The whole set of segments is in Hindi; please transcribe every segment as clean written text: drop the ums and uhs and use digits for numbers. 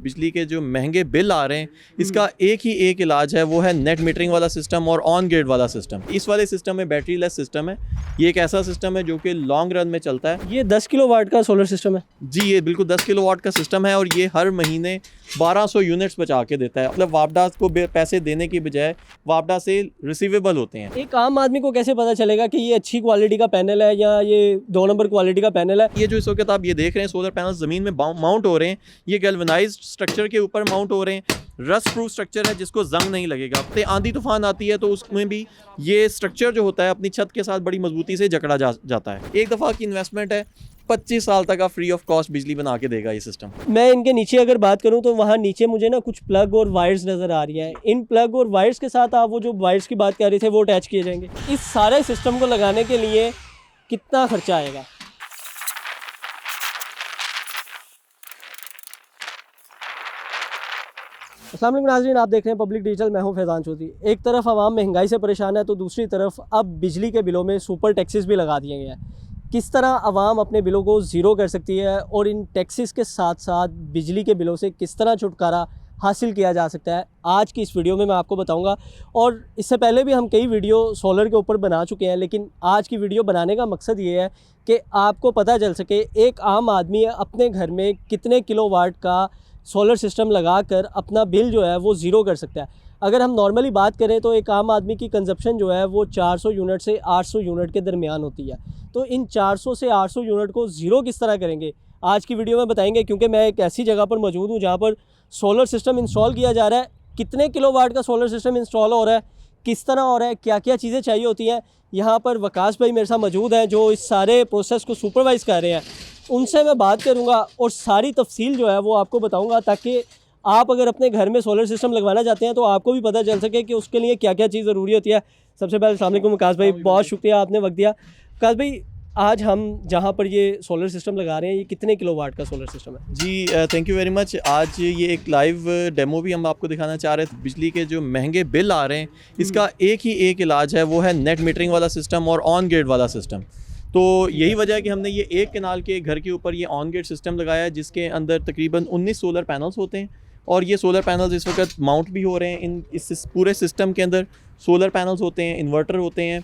बिजली के जो महंगे बिल आ रहे हैं, इसका एक इलाज है, वो है नेट मीटरिंग वाला सिस्टम और ऑन ग्रिड वाला सिस्टम। इस वाले सिस्टम में बैटरी लेस सिस्टम है। ये एक ऐसा सिस्टम है जो कि लॉन्ग रन में चलता है। ये 10 किलोवाट का सोलर सिस्टम है जी, ये बिल्कुल 10 किलोवाट का सिस्टम है और ये हर महीने 1200 यूनिट्स बचा के देता है। मतलब वापडा को पैसे देने की बजाय वापडा से रिसीवेबल होते हैं। एक आम आदमी को कैसे पता चलेगा कि ये अच्छी क्वालिटी का पैनल है या ये 2 नंबर क्वालिटी का पैनल है? ये जो इस वक्त आप ये देख रहे हैं सोलर पैनल ज़मीन में माउंट हो रहे हैं, ये गैल्वनाइज्ड स्ट्रक्चर के ऊपर माउंट हो रहे हैं। रस्ट प्रूफ स्ट्रक्चर है जिसको जंग नहीं लगेगा। तो आंधी तूफान आती है तो उसमें भी ये स्ट्रक्चर जो होता है अपनी छत के साथ बड़ी मजबूती से जकड़ा जाता है। एक दफ़ा की इन्वेस्टमेंट है, 25 साल तक आप फ्री ऑफ कॉस्ट बिजली बना के देगा ये सिस्टम। मैं इनके नीचे अगर बात करूं तो वहाँ नीचे मुझे ना कुछ प्लग और वायर्स नज़र आ रही हैं। इन प्लग और वायर्स के साथ आप वो जो वायर्स की बात कर रहे थे वो अटैच किए जाएंगे। इस सारे सिस्टम को लगाने के लिए कितना खर्चा आएगा? अस्सलाम वालेकुम नाज़रीन, आप देख रहे हैं पब्लिक डिजिटल। मैं हूं फैज़ान चौधरी। एक तरफ आवाम महंगाई से परेशान है तो दूसरी तरफ अब बिजली के बिलों में सुपर टैक्सेस भी लगा दिए गए हैं। किस तरह आवाम अपने बिलों को ज़ीरो कर सकती है और इन टैक्सेस के साथ साथ बिजली के बिलों से किस तरह छुटकारा हासिल किया जा सकता है, आज की इस वीडियो में मैं आपको बताऊंगा। और इससे पहले भी हम कई वीडियो सोलर के ऊपर बना चुके हैं, लेकिन आज की वीडियो बनाने का मकसद ये है कि आपको पता चल सके एक आम आदमी अपने घर में कितने किलोवाट का सोलर सिस्टम लगाकर अपना बिल जो है वो ज़ीरो कर सकता है। अगर हम नॉर्मली बात करें तो एक आम आदमी की कंजप्शन जो है वो 400 यूनिट से 800 यूनिट के दरमियान होती है। तो इन 400 से 800 यूनिट को ज़ीरो किस तरह करेंगे, आज की वीडियो में बताएंगे। क्योंकि मैं एक ऐसी जगह पर मौजूद हूँ जहाँ पर सोलर सिस्टम इंस्टॉल किया जा रहा है। कितने किलोवाट का सोलर सिस्टम इंस्टॉल हो रहा है, किस तरह हो रहा है, क्या क्या चीज़ें चाहिए होती हैं। यहाँ पर वकास भाई मेरे साथ मौजूद हैं जो इस सारे प्रोसेस को सुपरवाइज़ कर रहे हैं। उनसे मैं बात करूँगा और सारी तफसील जो है वो आपको बताऊँगा, ताकि आप अगर अपने घर में सोलर सिस्टम लगवाना चाहते हैं तो आपको भी पता चल सके कि उसके लिए क्या क्या चीज़ ज़रूरी होती है। सबसे पहले अस्सलाम वालेकुम वकास भाई, बहुत शुक्रिया आपने वक्त दिया। वकास भाई, आज हम जहाँ पर ये सोलर सिस्टम लगा रहे हैं, ये कितने किलोवाट का सोलर सिस्टम है? जी, थैंक यू वेरी मच। आज ये एक लाइव डेमो भी हम आपको दिखाना चाह रहे थे। बिजली के जो महंगे बिल आ रहे हैं, इसका एक इलाज है, वो है नेट मीटरिंग वाला सिस्टम और ऑन ग्रिड वाला सिस्टम। तो यही वजह है कि हमने ये एक कनाल के घर के ऊपर ये ऑन ग्रिड सिस्टम लगाया है, जिसके अंदर तकरीबन 19 सोलर पैनल्स होते हैं। और ये सोलर पैनल्स इस वक्त माउंट भी हो रहे हैं। इस पूरे सिस्टम के अंदर सोलर पैनल्स होते हैं, इन्वर्टर होते हैं,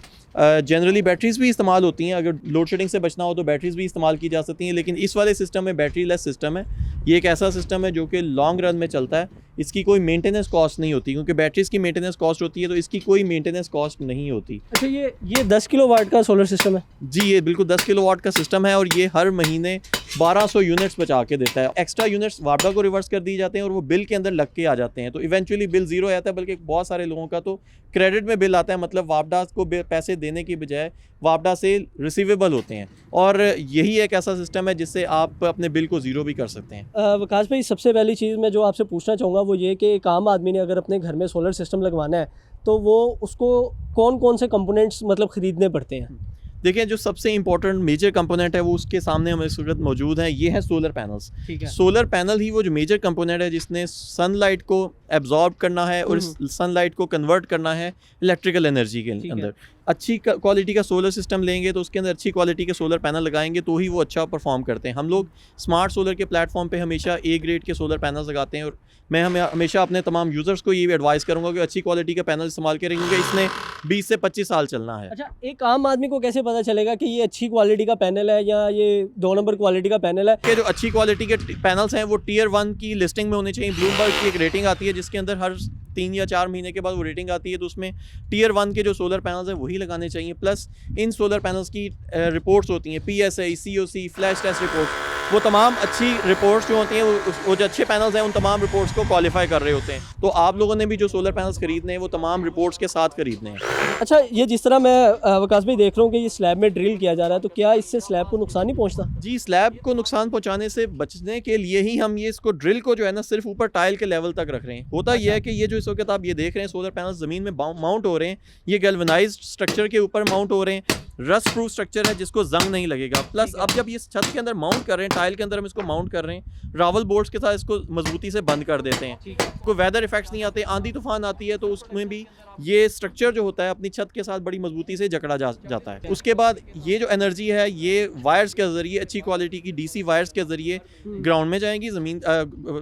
जनरली बैटरीज़ भी इस्तेमाल होती हैं। अगर लोड शेडिंग से बचना हो तो बैटरीज़ भी इस्तेमाल की जा सकती हैं। लेकिन इस वाले सिस्टम में बैटरी लेस सिस्टम है। ये एक ऐसा सिस्टम है जो कि लॉन्ग रन में चलता है। इसकी कोई मेंटेनेंस कॉस्ट नहीं होती, क्योंकि बैटरीज़ की मेंटेनेंस कॉस्ट होती है, तो इसकी कोई मेंटेनेंस कॉस्ट नहीं होती। अच्छा, ये 10 किलोवाट का सोलर सिस्टम है? जी, ये बिल्कुल 10 किलोवाट का सिस्टम है और ये हर महीने 1200 यूनिट्स बचा के देता है। एक्स्ट्रा यूनिट्स वापडा को रिवर्स कर दिए जाते हैं और वो बिल के अंदर लग के आ जाते हैं। तो इवेंचुअली बिल ज़ीरो आता है, बल्कि बहुत सारे लोगों का तो क्रेडिट में बिल आता है। मतलब वापडा को पैसे देने की बजाय वापडा से रिसीवेबल होते हैं। और यही एक ऐसा सिस्टम है जिससे आप अपने बिल को ज़ीरो भी कर सकते हैं। वकास भाई, सबसे पहली चीज़ मैं जो आपसे पूछना चाहूँगा वो ये कि एक आम आदमी ने अगर अपने घर में सोलर सिस्टम लगवाना है तो वो उसको कौन कौन से कंपोनेंट्स मतलब ख़रीदने पड़ते हैं? देखिए, जो सबसे इंपॉर्टेंट मेजर कंपोनेंट है वो उसके सामने हमें इस वक्त मौजूद है, ये है सोलर पैनल्स। ठीक है। सोलर पैनल ही वो जो मेजर कंपोनेंट है जिसने सनलाइट को एब्जॉर्ब करना है और सनलाइट को कन्वर्ट करना है इलेक्ट्रिकल एनर्जी के अंदर। अच्छी क्वालिटी का सोलर सिस्टम लेंगे तो उसके अंदर अच्छी क्वालिटी के सोलर पैनल लगाएंगे तो ही वो अच्छा परफॉर्म करते हैं। हम लोग स्मार्ट सोलर के प्लेटफॉर्म पे हमेशा ए ग्रेड के सोलर पैनल्स लगाते हैं और मैं हमेशा अपने तमाम यूज़र्स को ये भी एडवाइस करूँगा कि अच्छी क्वालिटी का पैनल इस्तेमाल करें, क्योंकि इसने 20 से 25 साल चलना है। अच्छा, एक आम आदमी को कैसे पता चलेगा कि ये अच्छी क्वालिटी का पैनल है या ये 2 नंबर क्वालिटी का पैनल है? कि जो अच्छी क्वालिटी के पैनल्स हैं वो Tier 1 की लिस्टिंग में होने चाहिए। ब्लूमबर्ग की एक रेटिंग आती है जिसके अंदर हर 3 या 4 महीने के बाद वो रेटिंग आती है, तो उसमें Tier 1 के जो सोलर पैनल्स हैं वही लगाने चाहिए। प्लस इन सोलर पैनल्स की रिपोर्ट्स होती हैं, PSI, COC, flash test reports. वो तमाम अच्छी रिपोर्ट्स जो होती हैं वो जो अच्छे पैनल्स हैं उन तमाम रिपोर्ट्स को क्वालिफाई कर रहे होते हैं। तो आप लोगों ने भी जो सोलर पैनल्स खरीदने हैं वो तमाम रिपोर्ट्स के साथ खरीदने हैं। अच्छा, ये जिस तरह मैं वकास भाई देख रहा हूँ कि ये स्लैब में ड्रिल किया जा रहा है, तो क्या इससे स्लैब को नुकसान नहीं पहुँचता? जी, स्लैब को नुकसान पहुंचाने से बचने के लिए ही हम ये इसको ड्रिल को जो है ना सिर्फ ऊपर टाइल के लेवल तक रख रहे हैं। होता यह है कि ये जो इस वक्त आप ये देख रहे हैं सोलर पैनल ज़मीन में माउंट हो रहे हैं, ये गैल्वनाइज्ड स्ट्रक्चर के ऊपर माउंट हो रहे हैं। रस्ट प्रूफ स्ट्रक्चर है जिसको जंग नहीं लगेगा। प्लस अब जब ये छत के अंदर माउंट कर रहे हैं, टाइल के अंदर हम इसको माउंट कर रहे हैं, रावल बोल्ट्स के साथ इसको मजबूती से बंद कर देते हैं, कोई वेदर इफेक्ट्स नहीं आते। आंधी तूफान आती है तो उसमें भी ये स्ट्रक्चर जो होता है अपनी छत के साथ बड़ी मजबूती से जकड़ा जाता है। उसके बाद ये जो एनर्जी है ये वायर्स के ज़रिए, अच्छी क्वालिटी की डीसी वायर्स के ज़रिए ग्राउंड में जाएंगी, ज़मीन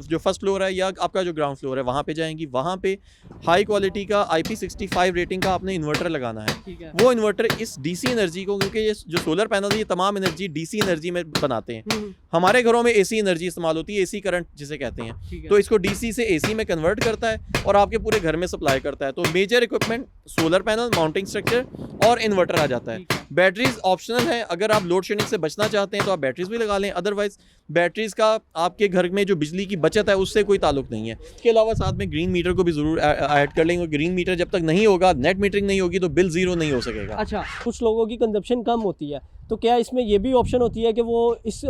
जो फर्स्ट फ्लोर है या आपका जो ग्राउंड फ्लोर है वहाँ पे जाएंगी। वहाँ पे हाई क्वालिटी का IP65 रेटिंग का आपने इन्वर्टर लगाना है। वो इन्वर्टर इस डीसी एनर्जी को, क्योंकि ये जो सोलर पैनल है ये तमाम एनर्जी डीसी एनर्जी में बनाते हैं। हमारे घरों में AC एनर्जी इस्तेमाल होती है, AC करंट जिसे कहते हैं, तो इसको DC से AC में कन्वर्ट करता है और आपके पूरे घर में सप्लाई करता है। तो major equipment solar panel, mounting structure और इन्वर्टर आ जाता है। बैटरीज ऑप्शनल है, अगर आप लोड शेडिंग से बचना चाहते हैं तो आप बैटरीज भी लगा लें, अदरवाइज बैटरीज का आपके घर में जो बिजली की बचत है उससे कोई ताल्लुक नहीं है। इसके अलावा साथ में ग्रीन मीटर को भी ज़रूर ऐड कर लेंगे। ग्रीन मीटर जब तक नहीं होगा, नेट मीटरिंग नहीं होगी तो बिल ज़ीरो नहीं हो सकेगा। अच्छा, कुछ लोगों की कंजप्शन कम होती है, तो क्या इसमें ये भी ऑप्शन होती है कि वो इस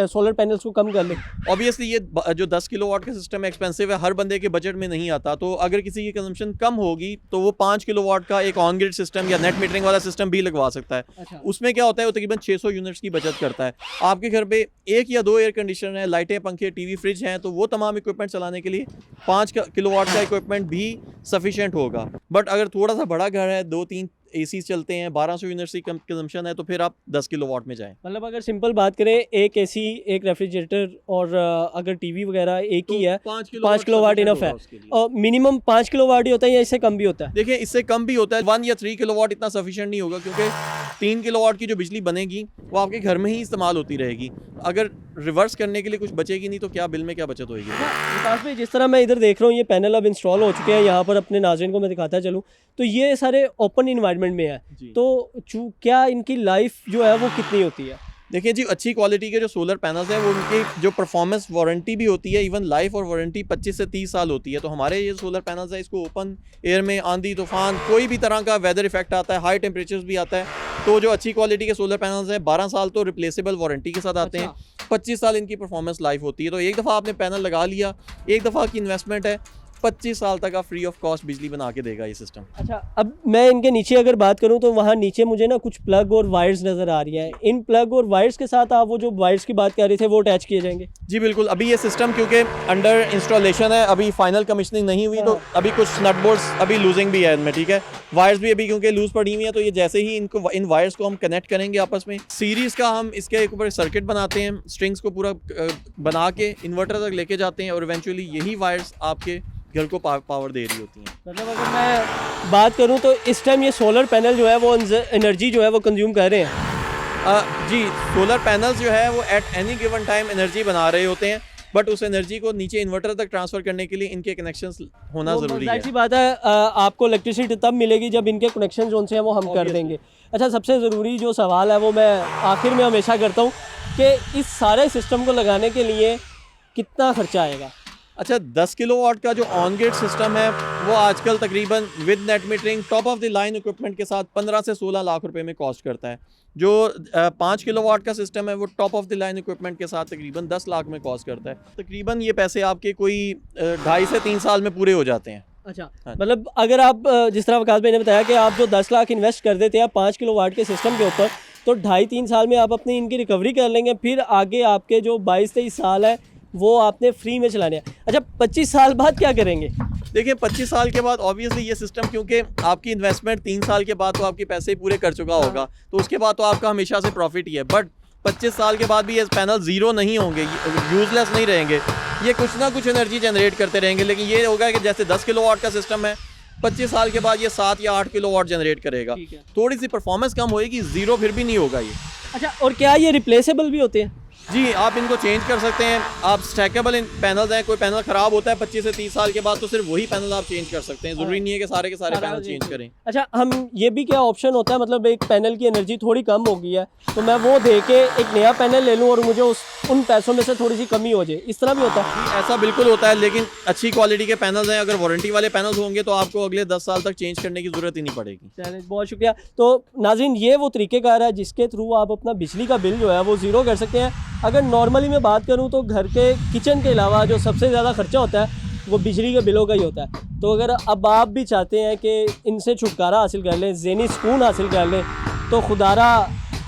सोलर पैनल्स को कम कर ले? ऑब्वियसली ये जो 10 किलोवाट का सिस्टम एक्सपेंसिव है, हर बंदे के बजट में नहीं आता। तो अगर किसी की कंजम्पशन कम होगी तो वो 5 किलोवाट का एक ऑन ग्रिड सिस्टम या नेट मीटरिंग वाला सिस्टम भी लगवा सकता है। अच्छा। उसमें क्या होता है, वो तकरीबन 600 यूनिट्स की बचत करता है। आपके घर पे 1 या 2 एयर कंडीशनर है, लाइटें, पंखे, टीवी, फ्रिज हैं, तो वो तमाम इक्विपमेंट चलाने के लिए 5 किलोवाट का इक्विपमेंट भी सफिशिएंट होगा। बट अगर थोड़ा सा बड़ा घर है, 2-3 AC चलते हैं, 1200 यूनिट्स की कंजम्पशन है, तो फिर आप 10 किलोवाट में जाएं। मतलब अगर सिंपल बात करें, एक AC, एक रेफ्रिजरेटर और अगर टीवी वगैरह एक ही है, 5 किलोवाट इनफ है। और मिनिमम 5 किलोवाट ही होता है या इससे कम भी होता है? देखिए इससे कम भी होता है। 1 या 3 किलोवाट इतना सफिशिएंट नहीं होगा, क्योंकि 3 किलोवाट की जो बिजली बनेगी वो आपके घर में ही इस्तेमाल होती रहेगी। अगर रिवर्स करने के लिए कुछ बचेगी नहीं तो क्या बिल में क्या बचत होगी? विकास भाई, जिस तरह मैं इधर देख रहा हूँ ये पैनल अब इंस्टॉल हो चुके हैं, यहाँ पर अपने नाज़रीन को मैं दिखाता चलूँ तो ये सारे ओपन इन्वायरमेंट में है, तो क्या इनकी लाइफ जो है वो कितनी होती है? देखिए जी, अच्छी क्वालिटी के जो सोलर पैनल्स हैं वो उनकी जो परफॉर्मेंस वारंटी भी होती है, इवन लाइफ और वारंटी 25 से 30 साल होती है। तो हमारे ये सोलर पैनल्स है, इसको ओपन एयर में आंधी तूफान, कोई भी तरह का वेदर इफेक्ट आता है, हाई टेम्परेचर्स भी आता है, तो जो अच्छी क्वालिटी के सोलर पैनल्स हैं 12 साल तो रिप्लेसेबल वारंटी के साथ आते हैं, 25 साल इनकी परफॉर्मेंस लाइफ होती है। तो एक दफ़ा आपने पैनल लगा लिया, एक दफ़ा की इन्वेस्टमेंट है, 25 साल तक आप फ्री ऑफ कॉस्ट बिजली बना के देगा ये सिस्टम। अच्छा, अब मैं इनके नीचे अगर बात करूं तो वहाँ नीचे मुझे ना कुछ प्लग और वायर्स नज़र आ रही हैं। इन प्लग और वायर्स के साथ आप वो जो वायर्स की बात कर रहे थे वो अटैच किए जाएंगे? जी बिल्कुल। अभी ये सिस्टम क्योंकि अंडर इंस्टॉलेशन है, अभी फाइनल कमीशनिंग नहीं हुई, तो अभी कुछ नट बोल्ट्स अभी लूजिंग भी है इनमें, ठीक है। वायर्स भी अभी क्योंकि लूज पड़ी हुई है, तो ये जैसे ही इन वायर्स को हम कनेक्ट करेंगे आपस में, सीरीज़ का हम इसके ऊपर सर्किट बनाते हैं, स्ट्रिंग्स को पूरा बना के इन्वर्टर तक लेके जाते हैं और इवेंचुअली यही वायर्स आपके घर को पावर दे रही होती हैं। मतलब अगर मैं बात करूं तो इस टाइम ये सोलर पैनल जो है वो एनर्जी जो है वो कंज्यूम कर रहे हैं? जी, सोलर पैनल्स जो है वो at any given time energy बना रहे होते हैं, बट उस एनर्जी को नीचे इन्वर्टर तक ट्रांसफ़र करने के लिए इनके कनेक्शंस होना ज़रूरी है। ऐसी बात है, आपको इलेक्ट्रिसिटी तब मिलेगी जब इनके कनेक्शन जो हैं वो हम कर देंगे। अच्छा, सबसे ज़रूरी जो सवाल है वो मैं आखिर में हमेशा करता हूँ कि इस सारे सिस्टम को लगाने के लिए कितना खर्चा आएगा? अच्छा, 10 किलोवाट का जो ऑन ग्रिड सिस्टम है वो आजकल तकरीबन with net metering top of the line equipment के साथ 15 से 16 लाख रुपए में कॉस्ट करता है। जो 5 किलोवाट का सिस्टम है वो top of the line equipment के साथ तकरीबन 10 लाख में कॉस्ट करता है। तकरीबन ये पैसे आपके कोई 2.5 से 3 साल में पूरे हो जाते हैं। अच्छा, मतलब अगर आप जिस तरह विकास भाई ने बताया कि आप जो 10 लाख इन्वेस्ट कर देते हैं 5 किलोवाट के सिस्टम के ऊपर, तो 2.5-3 साल में आप अपनी इनकी रिकवरी कर लेंगे, फिर आगे आपके जो 22-23 साल है वो आपने फ्री में चलाने हैं। अच्छा, 25 साल बाद क्या करेंगे? देखिए 25 साल के बाद ऑब्वियसली ये सिस्टम, क्योंकि आपकी इन्वेस्टमेंट 3 साल के बाद तो आपके पैसे पूरे कर चुका होगा, तो उसके बाद तो आपका हमेशा से प्रॉफिट ही है। बट 25 साल के बाद भी ये पैनल ज़ीरो नहीं होंगे, यूज़लेस नहीं रहेंगे, ये कुछ ना कुछ एनर्जी जनरेट करते रहेंगे। लेकिन ये होगा कि जैसे 10 किलोवाट का सिस्टम है, 25 साल के बाद ये 7 या 8 किलोवाट जनरेट करेगा। थोड़ी सी परफॉर्मेंस कम होएगी, ज़ीरो फिर भी नहीं होगा ये। अच्छा, और क्या ये रिप्लेसेबल भी होते हैं? जी, आप इनको चेंज कर सकते हैं। आप स्टैकेबल पैनल्स हैं, कोई पैनल ख़राब होता है 25 से 30 साल के बाद तो सिर्फ वही पैनल आप चेंज कर सकते हैं, ज़रूरी नहीं है कि सारे के सारे पैनल चेंज करें। अच्छा, हम ये भी क्या ऑप्शन होता है, मतलब एक पैनल की एनर्जी थोड़ी कम हो गई है तो मैं वो दे के एक नया पैनल ले लूँ और मुझे उन पैसों में से थोड़ी सी कमी हो जाए, इस तरह भी होता है? ऐसा बिल्कुल होता है, लेकिन अच्छी क्वालिटी के पैनल्स हैं। अगर वारंटी वाले पैनल्स होंगे तो आपको अगले 10 साल तक चेंज करने की ज़रूरत ही नहीं पड़ेगी। चलिए, बहुत शुक्रिया। तो नाज़रीन, ये वो तरीक़ेकार है जिसके थ्रू आप अपना बिजली का बिल जो है वो ज़ीरो कर सकते हैं। अगर नॉर्मली मैं बात करूं तो घर के किचन के अलावा जो सबसे ज़्यादा खर्चा होता है वो बिजली के बिलों का ही होता है। तो अगर अब आप भी चाहते हैं कि इनसे छुटकारा हासिल कर लें, ज़हनी सुकून हासिल कर लें, तो खुदारा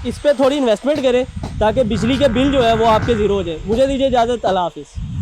इस पे थोड़ी इन्वेस्टमेंट करें ताकि बिजली के बिल जो है वो आपके ज़ीरो हो जाए। मुझे दीजिए इजाज़त, अल्लाह हाफिज़।